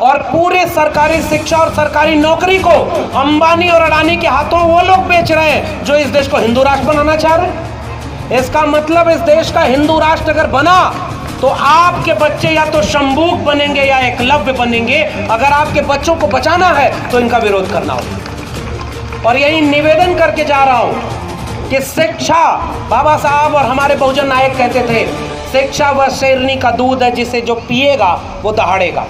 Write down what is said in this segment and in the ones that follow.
और पूरे सरकारी शिक्षा और सरकारी नौकरी को अंबानी और अडानी के हाथों वो लोग बेच रहे हैं जो इस देश को हिंदू राष्ट्र बनाना चाह रहे हैं। इसका मतलब इस देश का हिंदू राष्ट्र अगर बना तो आपके बच्चे या तो शंभूक बनेंगे या एकलव्य बनेंगे। अगर आपके बच्चों को बचाना है तो इनका विरोध करना होगा। और यही निवेदन करके जा रहा हूं कि शिक्षा, बाबा साहब और हमारे बहुजन नायक कहते थे, शिक्षा वह शेरनी का दूध है जिसे जो पिएगा वो दहाड़ेगा।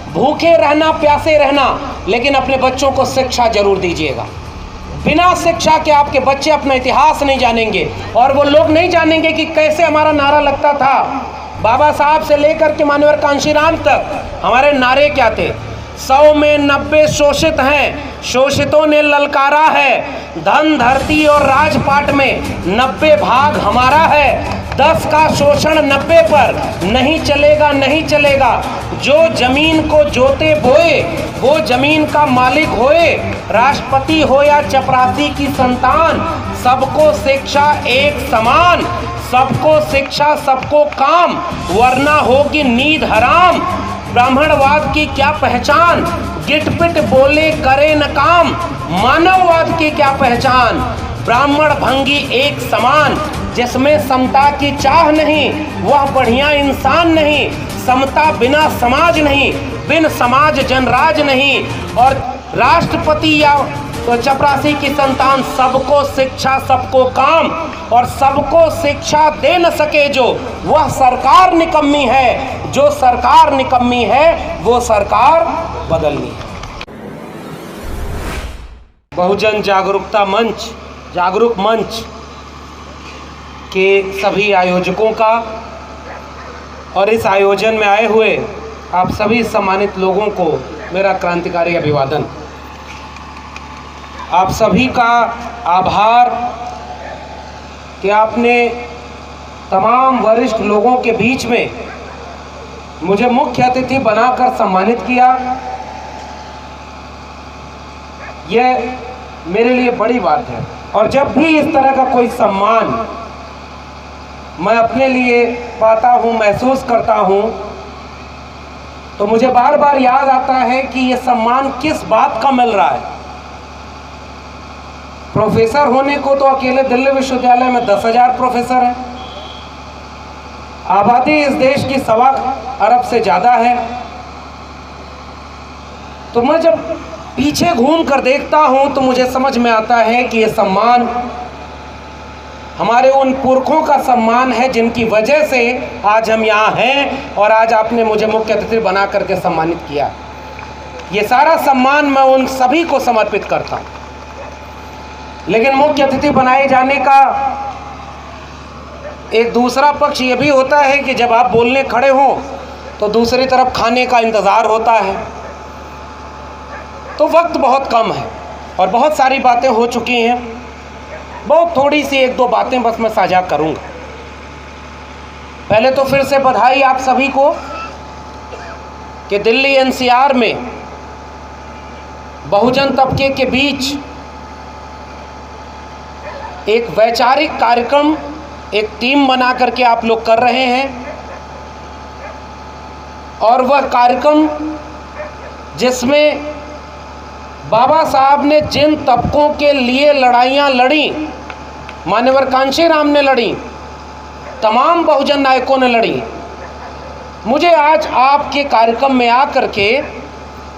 भूखे रहना, प्यासे रहना, लेकिन अपने बच्चों को शिक्षा जरूर दीजिएगा। बिना शिक्षा के आपके बच्चे अपना इतिहास नहीं जानेंगे और वो लोग नहीं जानेंगे कि कैसे हमारा नारा लगता था। बाबा साहब से लेकर के मान्यवर कांशीराम तक हमारे नारे क्या थे? 100 में 90 शोषित हैं, शोषितों ने ललकारा है। धन, धरती और राजपाट में 90 भाग हमारा है। 10 का शोषण 90 पर नहीं चलेगा, नहीं चलेगा। जो जमीन को जोते बोए वो जमीन का मालिक होए। राष्ट्रपति हो या चपरासी की संतान, सबको शिक्षा एक समान। सबको शिक्षा, सबको काम, वरना होगी नींद हराम। ब्राह्मणवाद की क्या पहचान? गिटपिट बोले करे न काम। मानववाद की क्या पहचान? ब्राह्मण भंगी एक समान। जिसमें समता की चाह नहीं वह बढ़िया इंसान नहीं। समता बिना समाज नहीं, बिन समाज जनराज नहीं। और राष्ट्रपति या तो चपरासी की संतान, सबको शिक्षा सबको काम। और सबको शिक्षा दे न सके जो, वह सरकार निकम्मी है। जो सरकार निकम्मी है वो सरकार बदलनी है। बहुजन जागरूकता मंच, जागरूक मंच के सभी आयोजकों का और इस आयोजन में आए हुए आप सभी सम्मानित लोगों को मेरा क्रांतिकारी अभिवादन। आप सभी का आभार कि आपने तमाम वरिष्ठ लोगों के बीच में मुझे मुख्य अतिथि बनाकर सम्मानित किया। यह मेरे लिए बड़ी बात है। और जब भी इस तरह का कोई सम्मान मैं अपने लिए पाता हूँ, महसूस करता हूँ, तो मुझे बार बार याद आता है कि यह सम्मान किस बात का मिल रहा है। प्रोफेसर होने को तो अकेले दिल्ली विश्वविद्यालय में 10,000 प्रोफेसर हैं। आबादी इस देश की 1.25 अरब से ज़्यादा है। तो मैं जब पीछे घूम कर देखता हूं तो मुझे समझ में आता है कि ये सम्मान हमारे उन पुरखों का सम्मान है जिनकी वजह से आज हम यहाँ हैं और आज आपने मुझे मुख्य अतिथि बना करके सम्मानित किया। ये सारा सम्मान मैं उन सभी को समर्पित करता हूँ। लेकिन मुख्य अतिथि बनाए जाने का एक दूसरा पक्ष ये भी होता है कि जब आप बोलने खड़े हों तो दूसरी तरफ खाने का इंतज़ार होता है। तो वक्त बहुत कम है और बहुत सारी बातें हो चुकी हैं। बहुत थोड़ी सी 1-2 बातें बस मैं साझा करूंगा। पहले तो फिर से बधाई आप सभी को कि दिल्ली एनसीआर में बहुजन तबके के बीच एक वैचारिक कार्यक्रम, एक टीम बना करके आप लोग कर रहे हैं। और वह कार्यक्रम जिसमें बाबा साहब ने जिन तबकों के लिए लड़ाइयाँ लड़ी, मान्यवर कांशीराम ने लड़ी, तमाम बहुजन नायकों ने लड़ी। मुझे आज आपके कार्यक्रम में आकर के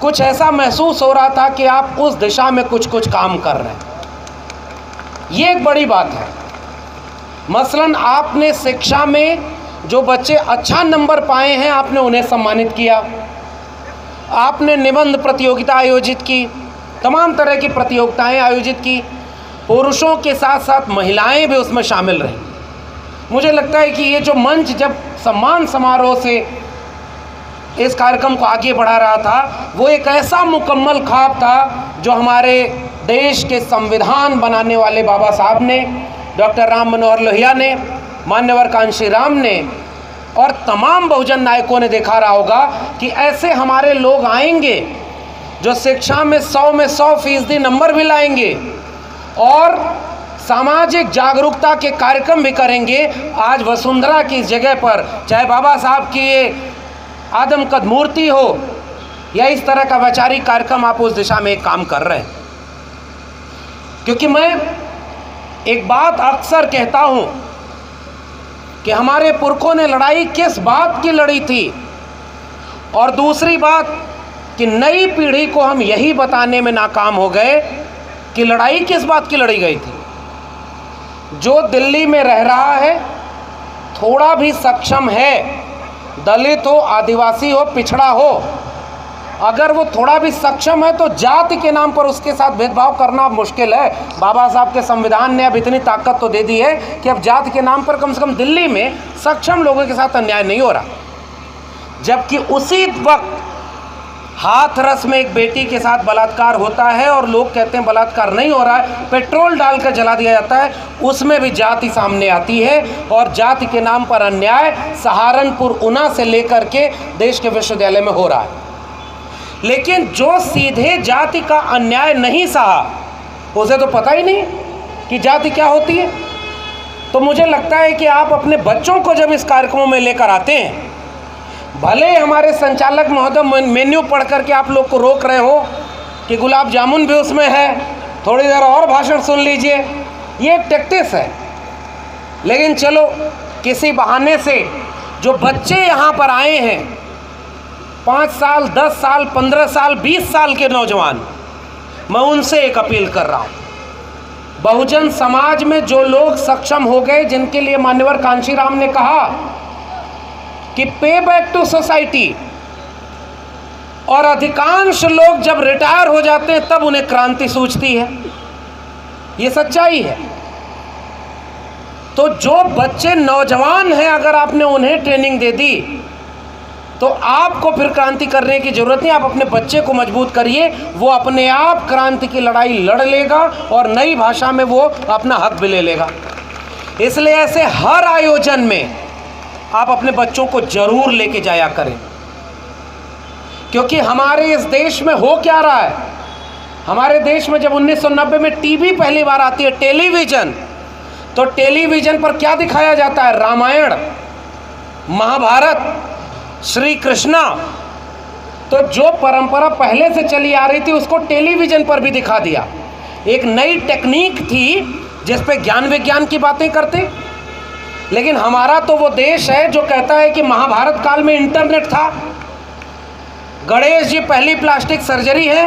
कुछ ऐसा महसूस हो रहा था कि आप उस दिशा में कुछ काम कर रहे हैं। ये एक बड़ी बात है। मसलन आपने शिक्षा में जो बच्चे अच्छा नंबर पाए हैं आपने उन्हें सम्मानित किया। आपने निबंध प्रतियोगिता आयोजित की, तमाम तरह की प्रतियोगिताएं आयोजित की। पुरुषों के साथ साथ महिलाएं भी उसमें शामिल रहीं। मुझे लगता है कि ये जो मंच जब सम्मान समारोह से इस कार्यक्रम को आगे बढ़ा रहा था वो एक ऐसा मुकम्मल ख्वाब था जो हमारे देश के संविधान बनाने वाले बाबा साहब ने, डॉक्टर राम मनोहर लोहिया ने, मान्यवर कांशीराम ने और तमाम बहुजन नायकों ने देखा रहा होगा कि ऐसे हमारे लोग आएंगे जो शिक्षा में 100% नंबर भी लाएंगे और सामाजिक जागरूकता के कार्यक्रम भी करेंगे। आज वसुंधरा की जगह पर चाहे बाबा साहब की ये आदमकद मूर्ति हो या इस तरह का वैचारिक कार्यक्रम आप उस दिशा में एक काम कर रहे हैं? क्योंकि मैं एक बात अक्सर कहता हूं कि हमारे पुरखों ने लड़ाई किस बात की लड़ी थी, और दूसरी बात कि नई पीढ़ी को हम यही बताने में नाकाम हो गए कि लड़ाई किस बात की लड़ी गई थी। जो दिल्ली में रह रहा है, थोड़ा भी सक्षम है, दलित हो, आदिवासी हो, पिछड़ा हो, अगर वो थोड़ा भी सक्षम है तो जाति के नाम पर उसके साथ भेदभाव करना मुश्किल है। बाबा साहब के संविधान ने अब इतनी ताकत तो दे दी है कि अब जाति के नाम पर कम से कम दिल्ली में सक्षम लोगों के साथ अन्याय नहीं हो रहा। जबकि उसी वक्त हाथरस में एक बेटी के साथ बलात्कार होता है और लोग कहते हैं बलात्कार नहीं हो रहा है, पेट्रोल डालकर जला दिया जाता है, उसमें भी जाति सामने आती है। और जाति के नाम पर अन्याय सहारनपुर, ऊना से लेकर के देश के विश्वविद्यालय में हो रहा है। लेकिन जो सीधे जाति का अन्याय नहीं सहा, उसे तो पता ही नहीं कि जाति क्या होती है। तो मुझे लगता है कि आप अपने बच्चों को जब इस कार्यक्रमों में लेकर आते हैं, भले हमारे संचालक महोदय मेन्यू पढ़ करके आप लोग को रोक रहे हो कि गुलाब जामुन भी उसमें है, थोड़ी देर और भाषण सुन लीजिए, ये एक टैक्टिस है। लेकिन चलो, किसी बहाने से जो बच्चे यहाँ पर आए हैं, 5 साल, 10 साल, 15 साल, 20 साल के नौजवान, मैं उनसे एक अपील कर रहा हूँ। बहुजन समाज में जो लोग सक्षम हो गए, जिनके लिए मान्यवर कांशीराम ने कहा कि पे बैक टू सोसाइटी, और अधिकांश लोग जब रिटायर हो जाते हैं तब उन्हें क्रांति सूझती है, ये सच्चाई है। तो जो बच्चे नौजवान हैं, अगर आपने उन्हें ट्रेनिंग दे दी तो आपको फिर क्रांति करने की जरूरत नहीं। आप अपने बच्चे को मजबूत करिए, वो अपने आप क्रांति की लड़ाई लड़ लेगा और नई भाषा में वो अपना हक भी ले लेगा। इसलिए ऐसे हर आयोजन में आप अपने बच्चों को जरूर लेके जाया करें, क्योंकि हमारे इस देश में हो क्या रहा है। हमारे देश में जब 1990 में टीवी पहली बार आती है, टेलीविज़न, तो टेलीविज़न पर क्या दिखाया जाता है? रामायण, महाभारत, श्री कृष्णा। तो जो परंपरा पहले से चली आ रही थी उसको टेलीविज़न पर भी दिखा दिया। एक नई टेक्निक थी जिस पे ज्ञान विज्ञान की बातें करते। लेकिन हमारा तो वो देश है जो कहता है कि महाभारत काल में इंटरनेट था, गणेश जी पहली प्लास्टिक सर्जरी है,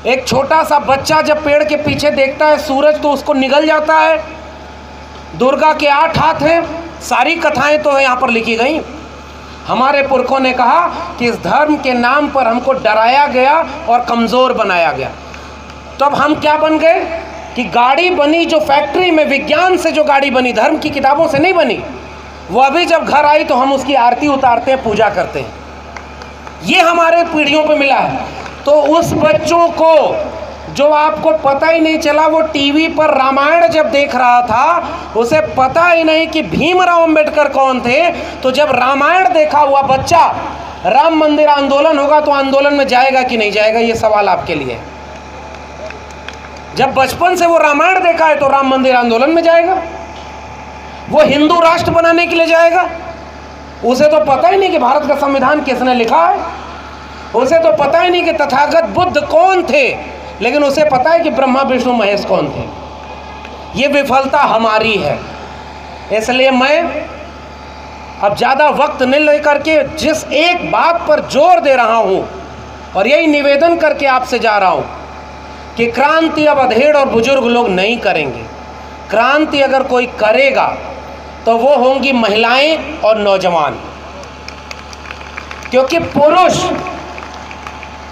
एक छोटा सा बच्चा जब पेड़ के पीछे देखता है सूरज तो उसको निगल जाता है, दुर्गा के 8 हाथ हैं, सारी कथाएं तो यहाँ पर लिखी गई। हमारे पुरखों ने कहा कि इस धर्म के नाम पर हमको डराया गया और कमज़ोर बनाया गया। तो अब हम क्या बन गए कि गाड़ी बनी जो फैक्ट्री में, विज्ञान से जो गाड़ी बनी, धर्म की किताबों से नहीं बनी, वो अभी जब घर आई तो हम उसकी आरती उतारते हैं, पूजा करते हैं। ये हमारे पीढ़ियों पे मिला है। तो उस बच्चों को जो आपको पता ही नहीं चला, वो टीवी पर रामायण जब देख रहा था उसे पता ही नहीं कि भीमराव अंबेडकर कौन थे, तो जब रामायण देखा हुआ बच्चा राम मंदिर आंदोलन होगा तो आंदोलन में जाएगा कि नहीं जाएगा, ये सवाल आपके लिए। जब बचपन से वो रामायण देखा है तो राम मंदिर आंदोलन में जाएगा, वो हिंदू राष्ट्र बनाने के लिए जाएगा। उसे तो पता ही नहीं कि भारत का संविधान किसने लिखा है, उसे तो पता ही नहीं कि तथागत बुद्ध कौन थे, लेकिन उसे पता है कि ब्रह्मा विष्णु महेश कौन थे। ये विफलता हमारी है। इसलिए मैं अब ज़्यादा वक्त नहीं लेकर के जिस एक बात पर जोर दे रहा हूँ और यही निवेदन करके आपसे जा रहा हूँ कि क्रांति अब अधेड़ और बुजुर्ग लोग नहीं करेंगे। क्रांति अगर कोई करेगा तो वो होंगी महिलाएं और नौजवान, क्योंकि पुरुष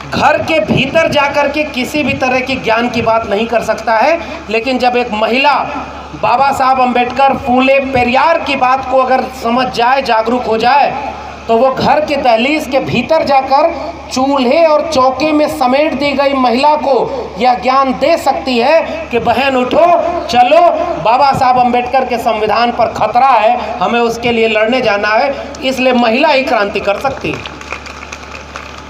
घर के भीतर जाकर के किसी भी तरह की ज्ञान की बात नहीं कर सकता है। लेकिन जब एक महिला बाबा साहब अंबेडकर, फूले, पेरियार की बात को अगर समझ जाए, जागरूक हो जाए, तो वो घर के दहलीज के भीतर जाकर चूल्हे और चौके में समेट दी गई महिला को यह ज्ञान दे सकती है कि बहन उठो, चलो, बाबा साहब अंबेडकर के संविधान पर खतरा है, हमें उसके लिए लड़ने जाना है। इसलिए महिला ही क्रांति कर सकती है।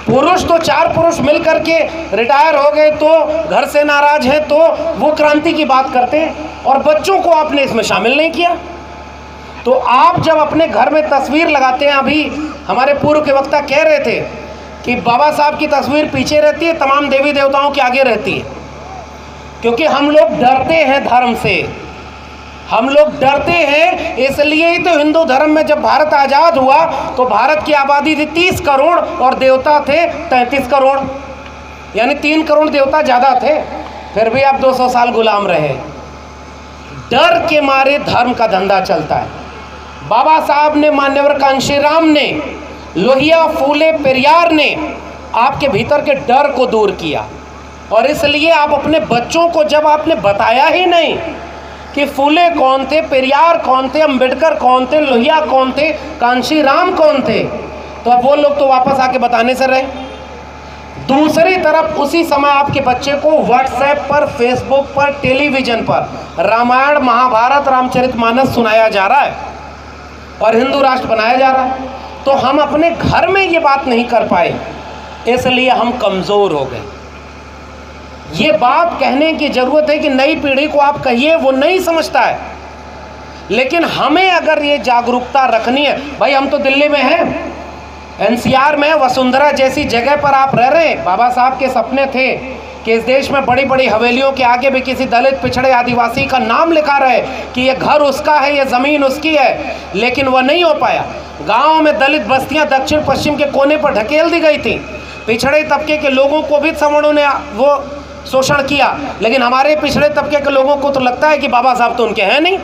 पुरुष तो 4 पुरुष मिलकर के रिटायर हो गए तो घर से नाराज हैं तो वो क्रांति की बात करते हैं, और बच्चों को आपने इसमें शामिल नहीं किया। तो आप जब अपने घर में तस्वीर लगाते हैं, अभी हमारे पूर्व के वक्ता कह रहे थे कि बाबा साहब की तस्वीर पीछे रहती है, तमाम देवी देवताओं के आगे रहती है, क्योंकि हम लोग डरते हैं धर्म से, हम लोग डरते हैं। इसलिए ही तो हिंदू धर्म में जब भारत आज़ाद हुआ तो भारत की आबादी थी 30 करोड़ और देवता थे 33 करोड़, यानी 3 करोड़ देवता ज़्यादा थे, फिर भी आप 200 साल गुलाम रहे। डर के मारे धर्म का धंधा चलता है। बाबा साहब ने, मान्यवर कांशीराम ने, लोहिया, फूले, पेरियार ने आपके भीतर के डर को दूर किया। और इसलिए आप अपने बच्चों को जब आपने बताया ही नहीं कि फूले कौन थे, पेरियार कौन थे, अंबेडकर कौन थे, लोहिया कौन थे, कांशीराम कौन थे, तो अब वो लोग तो वापस आके बताने से रहे। दूसरी तरफ उसी समय आपके बच्चे को व्हाट्सएप पर, फेसबुक पर, टेलीविजन पर रामायण, महाभारत, रामचरितमानस सुनाया जा रहा है और हिंदू राष्ट्र बनाया जा रहा है। तो हम अपने घर में ये बात नहीं कर पाए, इसलिए हम कमज़ोर हो गए। ये बात कहने की ज़रूरत है कि नई पीढ़ी को आप कहिए, वो नहीं समझता है, लेकिन हमें अगर ये जागरूकता रखनी है। भाई हम तो दिल्ली में हैं, एनसीआर में, वसुंधरा जैसी जगह पर आप रह रहे हैं। बाबा साहब के सपने थे कि इस देश में बड़ी बड़ी हवेलियों के आगे भी किसी दलित, पिछड़े, आदिवासी का नाम लिखा रहे कि ये घर उसका है, ये ज़मीन उसकी है, लेकिन वह नहीं हो पाया। गाँव में दलित बस्तियाँ दक्षिण पश्चिम के कोने पर ढकेल दी गई थी। पिछड़े तबके के लोगों को भी सवर्णों ने वो शोषण किया, लेकिन हमारे पिछड़े तबके के लोगों को तो लगता है कि बाबा साहब तो उनके हैं नहीं।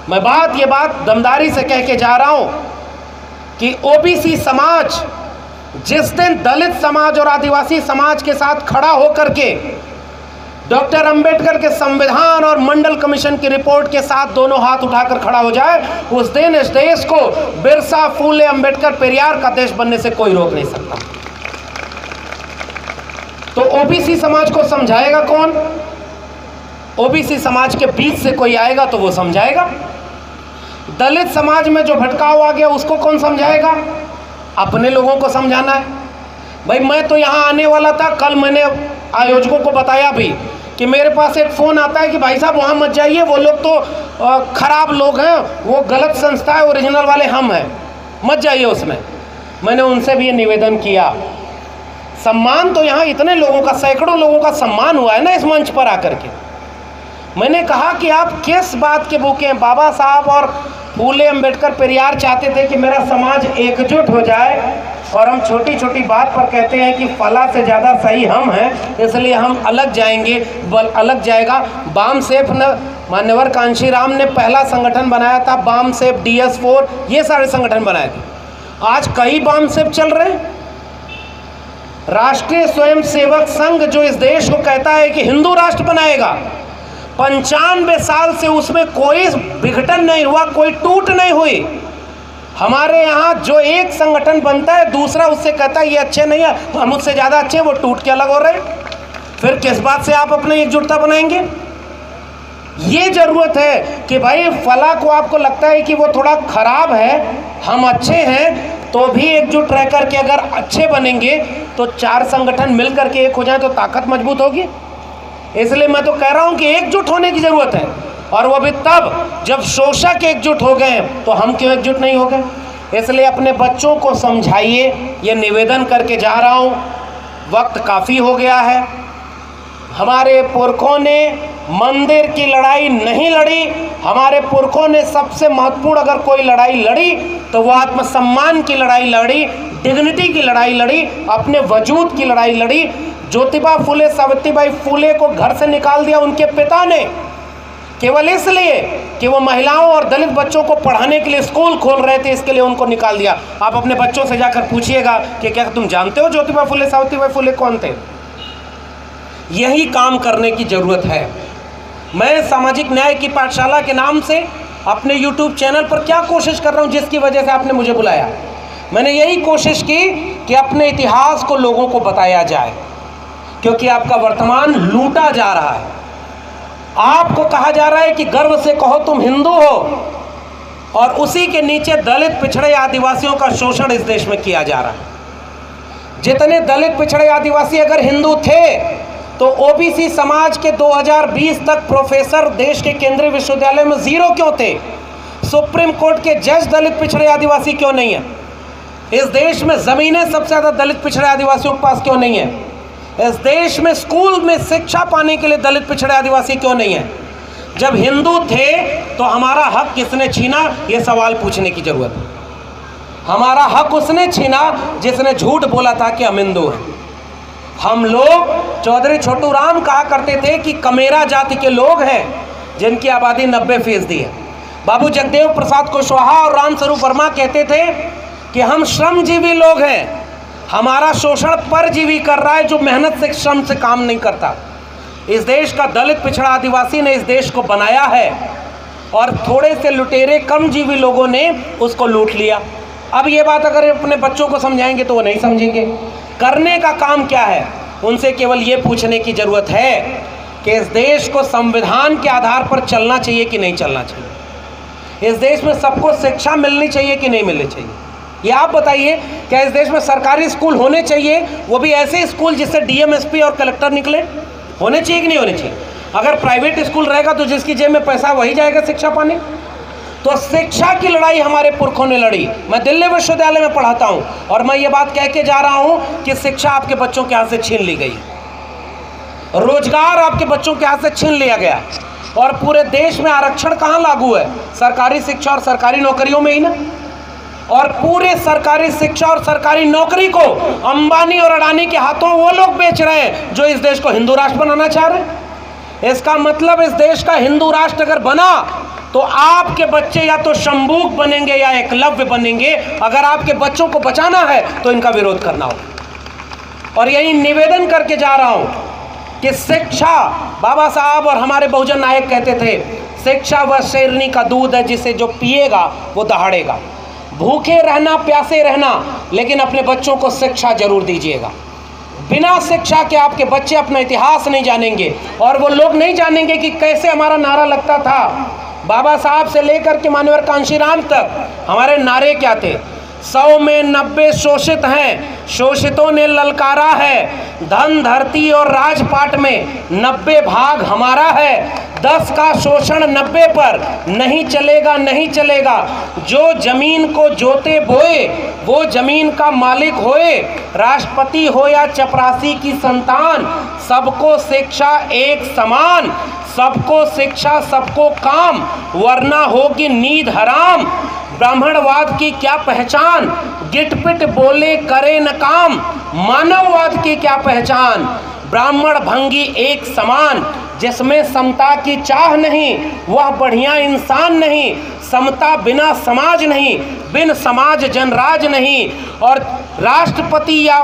मैं ये बात दमदारी से कह के जा रहा हूँ कि ओबीसी समाज जिस दिन दलित समाज और आदिवासी समाज के साथ खड़ा होकर के डॉक्टर अंबेडकर के संविधान और मंडल कमीशन की रिपोर्ट के साथ दोनों हाथ उठाकर खड़ा हो जाए, उस दिन इस देश को बिरसा, फूले, अंबेडकर, पेरियार का देश बनने से कोई रोक नहीं सकता। तो ओबीसी समाज को समझाएगा कौन? ओबीसी समाज के बीच से कोई आएगा तो वो समझाएगा। दलित समाज में जो भटकाव आ गया उसको कौन समझाएगा? अपने लोगों को समझाना है। भाई मैं तो यहाँ आने वाला था, कल मैंने आयोजकों को बताया भी कि मेरे पास एक फ़ोन आता है कि भाई साहब वहाँ मत जाइए, वो लोग तो ख़राब लोग हैं, वो गलत संस्था है, ओरिजिनल वाले हम हैं, मत जाइए उसमें। मैंने उनसे भी ये निवेदन किया। सम्मान तो यहाँ इतने लोगों का, सैकड़ों लोगों का सम्मान हुआ है ना इस मंच पर आकर के। मैंने कहा कि आप किस बात के भूखे हैं? बाबा साहब और फूले, अंबेडकर, पेरियार चाहते थे कि मेरा समाज एकजुट हो जाए, और हम छोटी छोटी बात पर कहते हैं कि फला से ज़्यादा सही हम हैं, इसलिए हम अलग जाएंगे, अलग जाएगा। बाम सेफ न, मान्यवर कांशीराम ने पहला संगठन बनाया था, बाम सेफ, DS4, ये सारे संगठन बनाए थे। आज कई बाम सेफ चल रहे हैं। राष्ट्रीय स्वयंसेवक संघ जो इस देश को कहता है कि हिंदू राष्ट्र बनाएगा, 95 साल से उसमें कोई विघटन नहीं हुआ, कोई टूट नहीं हुई। हमारे यहाँ जो एक संगठन बनता है, दूसरा उससे कहता है ये अच्छे नहीं है, हम उससे ज़्यादा अच्छे, वो टूट के अलग हो रहे हैं। फिर किस बात से आप अपनी एकजुटता बनाएंगे? ये ज़रूरत है कि भाई फला को आपको लगता है कि वो थोड़ा खराब है, हम अच्छे हैं, तो भी एकजुट रह कर के अगर अच्छे बनेंगे तो 4 संगठन मिल करके एक हो जाए तो ताकत मजबूत होगी। इसलिए मैं तो कह रहा हूँ कि एकजुट होने की ज़रूरत है, और वो भी तब जब शोषक एकजुट हो गए, तो हम क्यों एकजुट नहीं हो गए? इसलिए अपने बच्चों को समझाइए, ये निवेदन करके जा रहा हूँ। वक्त काफ़ी हो गया है। हमारे पुरखों ने मंदिर की लड़ाई नहीं लड़ी। हमारे पुरखों ने सबसे महत्वपूर्ण अगर कोई लड़ाई लड़ी तो वो आत्मसम्मान की लड़ाई लड़ी, डिग्निटी की लड़ाई लड़ी, अपने वजूद की लड़ाई लड़ी। ज्योतिबा फूले, सावित्रीबाई फूले को घर से निकाल दिया उनके पिता ने, केवल इसलिए कि वो महिलाओं और दलित बच्चों को पढ़ाने के लिए स्कूल खोल रहे थे, इसके लिए उनको निकाल दिया। आप अपने बच्चों से जाकर पूछिएगा कि क्या तुम जानते हो ज्योतिबा फूले, सावित्रीबाई फूले कौन थे? यही काम करने की ज़रूरत है। मैं सामाजिक न्याय की पाठशाला के नाम से अपने YouTube चैनल पर क्या कोशिश कर रहा हूँ, जिसकी वजह से आपने मुझे बुलाया? मैंने यही कोशिश की कि अपने इतिहास को लोगों को बताया जाए, क्योंकि आपका वर्तमान लूटा जा रहा है। आपको कहा जा रहा है कि गर्व से कहो तुम हिंदू हो, और उसी के नीचे दलित, पिछड़े, आदिवासियों का शोषण इस देश में किया जा रहा है। जितने दलित, पिछड़े, आदिवासी अगर हिंदू थे तो ओबीसी समाज के 2020 तक प्रोफेसर देश के केंद्रीय विश्वविद्यालय में 0 क्यों थे? सुप्रीम कोर्ट के जज दलित, पिछड़े, आदिवासी क्यों नहीं है? इस देश में ज़मीनें सबसे ज़्यादा दलित पिछड़े आदिवासियों के पास क्यों नहीं है? इस देश में स्कूल में शिक्षा पाने के लिए दलित पिछड़े आदिवासी क्यों नहीं है? जब हिंदू थे तो हमारा हक किसने छीना, ये सवाल पूछने की जरूरत है। हमारा हक उसने छीना जिसने झूठ बोला था कि हम हिंदू हैं। हम लोग चौधरी छोटू राम कहा करते थे कि कमेरा जाति के लोग हैं जिनकी आबादी 90% है। बाबू जगदेव प्रसाद कुशवाहा और रामस्वरूप वर्मा कहते थे कि हम श्रमजीवी लोग हैं, हमारा शोषण परजीवी कर रहा है जो मेहनत से श्रम से काम नहीं करता। इस देश का दलित पिछड़ा आदिवासी ने इस देश को बनाया है और थोड़े से लुटेरे कमजीवी लोगों ने उसको लूट लिया। अब ये बात अगर अपने बच्चों को समझाएंगे तो वो नहीं समझेंगे। करने का काम क्या है? उनसे केवल ये पूछने की ज़रूरत है कि इस देश को संविधान के आधार पर चलना चाहिए कि नहीं चलना चाहिए। इस देश में सबको शिक्षा मिलनी चाहिए कि नहीं मिलनी चाहिए? ये आप बताइए। क्या इस देश में सरकारी स्कूल होने चाहिए, वो भी ऐसे स्कूल जिससे डीएम, एसपी और कलेक्टर निकले? होने चाहिए कि नहीं होने चाहिए? अगर प्राइवेट स्कूल रहेगा तो जिसकी जेब में पैसा वही जाएगा शिक्षा पाने। तो शिक्षा की लड़ाई हमारे पुरखों ने लड़ी। मैं दिल्ली विश्वविद्यालय में पढ़ाता हूँ और मैं ये बात कह के जा रहा हूँ कि शिक्षा आपके बच्चों के हाथ से छीन ली गई, रोजगार आपके बच्चों के हाथ से छीन लिया गया। और पूरे देश में आरक्षण कहाँ लागू है? सरकारी शिक्षा और सरकारी नौकरियों में ही ना। और पूरे सरकारी शिक्षा और सरकारी नौकरी को अंबानी और अडानी के हाथों वो लोग बेच रहे हैं जो इस देश को हिंदू राष्ट्र बनाना चाह रहे हैं। इसका मतलब इस देश का हिंदू राष्ट्र अगर बना तो आपके बच्चे या तो शंभूक बनेंगे या एकलव्य बनेंगे। अगर आपके बच्चों को बचाना है तो इनका विरोध करना होगा। और यही निवेदन करके जा रहा हूं कि शिक्षा, बाबा साहब और हमारे बहुजन नायक कहते थे, शिक्षा वह शेरनी का दूध है जिसे जो पिएगा वो दहाड़ेगा। भूखे रहना, प्यासे रहना, लेकिन अपने बच्चों को शिक्षा जरूर दीजिएगा। बिना शिक्षा के आपके बच्चे अपना इतिहास नहीं जानेंगे और वो लोग नहीं जानेंगे कि कैसे हमारा नारा लगता था। बाबा साहब से लेकर के मान्यवर कांशीराम तक हमारे नारे क्या थे? 100 में 90 शोषित हैं, शोषितों ने ललकारा है। धन, धरती और राजपाट में 90 भाग हमारा है। 10 का शोषण 90 पर नहीं चलेगा, नहीं चलेगा। जो जमीन को जोते बोए वो जमीन का मालिक होए। राष्ट्रपति हो या चपरासी की संतान, सबको शिक्षा एक समान। सबको शिक्षा, सबको काम, वरना होगी नींद हराम। ब्राह्मणवाद की क्या पहचान? गिटपिट बोले करे न काम। मानववाद की क्या पहचान? ब्राह्मण भंगी एक समान। जिसमें समता की चाह नहीं वह बढ़िया इंसान नहीं। समता बिना समाज नहीं, बिन समाज जनराज नहीं। और राष्ट्रपति या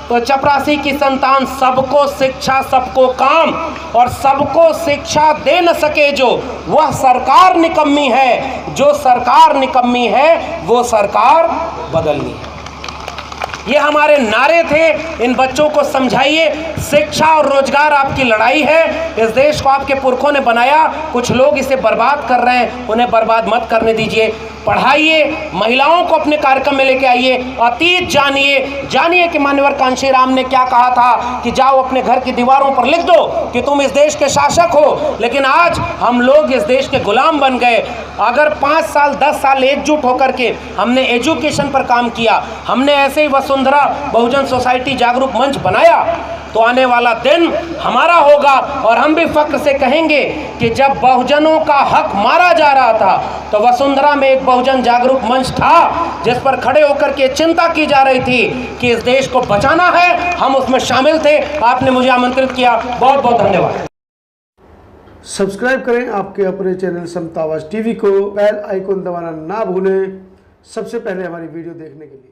तो चपरासी की संतान, सबको शिक्षा सबको काम। और सबको शिक्षा दे न सके जो, वह सरकार निकम्मी है। जो सरकार निकम्मी है वो सरकार बदलनी है। ये हमारे नारे थे। इन बच्चों को समझाइए, शिक्षा और रोजगार आपकी लड़ाई है। इस देश को आपके पुरखों ने बनाया, कुछ लोग इसे बर्बाद कर रहे हैं, उन्हें बर्बाद मत करने दीजिए। पढ़ाइए, महिलाओं को अपने कार्यक्रम में लेके आइए, अतीत जानिए। जानिए कि मान्यवर कांशीराम ने क्या कहा था कि जाओ अपने घर की दीवारों पर लिख दो कि तुम इस देश के शासक हो। लेकिन आज हम लोग इस देश के गुलाम बन गए। अगर 5 साल 10 साल एकजुट होकर के हमने एजुकेशन पर काम किया, हमने ऐसे ही वसुंधरा बहुजन सोसाइटी जागरूक मंच बनाया, तो आने वाला दिन हमारा होगा। और हम भी फख्र से कहेंगे कि जब बहुजनों का हक मारा जा रहा था तो वसुंधरा में एक बहुजन जागरूक मंच था जिस पर खड़े होकर के चिंता की जा रही थी कि इस देश को बचाना है। हम उसमें शामिल थे। आपने मुझे आमंत्रित किया, बहुत बहुत धन्यवाद। सब्सक्राइब करें आपके अपने चैनल समता आवाज़ टीवी को, बेल आइकन दबाना ना भूलें सबसे पहले हमारी वीडियो देखने के लिए।